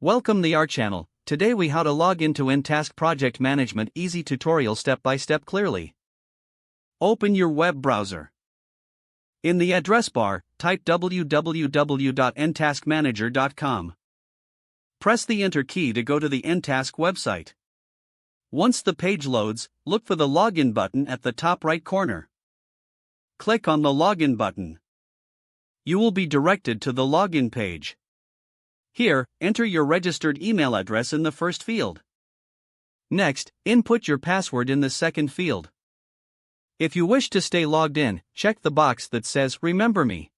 Welcome to our channel. Today we how to log into nTask Project Management easy tutorial step by step clearly. Open your web browser. In the address bar, type www.ntaskmanager.com. Press the enter key to go to the nTask website. Once the page loads, look for the login button at the top right corner. Click on the login button. You will be directed to the login page. Here, enter your registered email address in the first field. Next, input your password in the second field. If you wish to stay logged in, check the box that says Remember Me.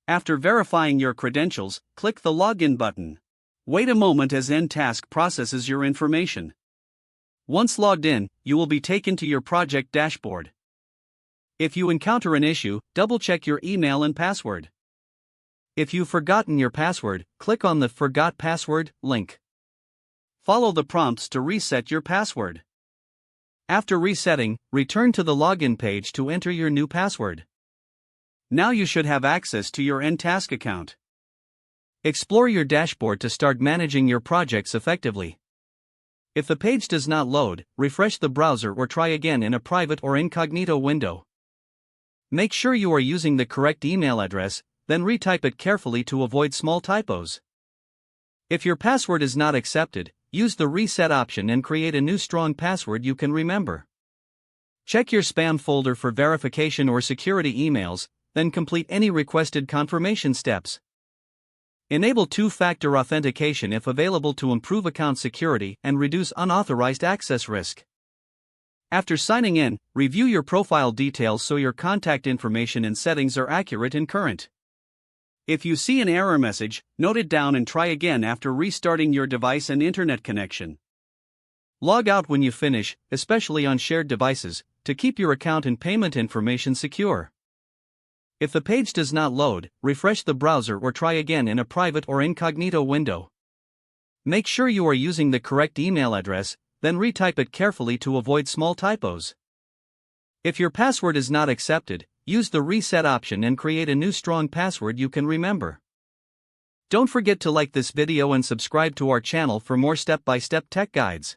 After verifying your credentials, click the Login button. Wait a moment as nTask processes your information. Once logged in, you will be taken to your project dashboard. If you encounter an issue, double-check your email and password. If you've forgotten your password, click on the Forgot Password link. Follow the prompts to reset your password. After resetting, return to the login page to enter your new password. Now you should have access to your nTask account. Explore your dashboard to start managing your projects effectively. If the page does not load, refresh the browser or try again in a private or incognito window. Make sure you are using the correct email address, then retype it carefully to avoid small typos. If your password is not accepted, use the reset option and create a new strong password you can remember. Check your spam folder for verification or security emails, then complete any requested confirmation steps. Enable two-factor authentication if available to improve account security and reduce unauthorized access risk. After signing in, review your profile details so your contact information and settings are accurate and current. If you see an error message, note it down and try again after restarting your device and internet connection. Log out when you finish, especially on shared devices, to keep your account and payment information secure. If the page does not load, refresh the browser or try again in a private or incognito window. Make sure you are using the correct email address, then retype it carefully to avoid small typos. If your password is not accepted, use the reset option and create a new strong password you can remember. Don't forget to like this video and subscribe to our channel for more step-by-step tech guides.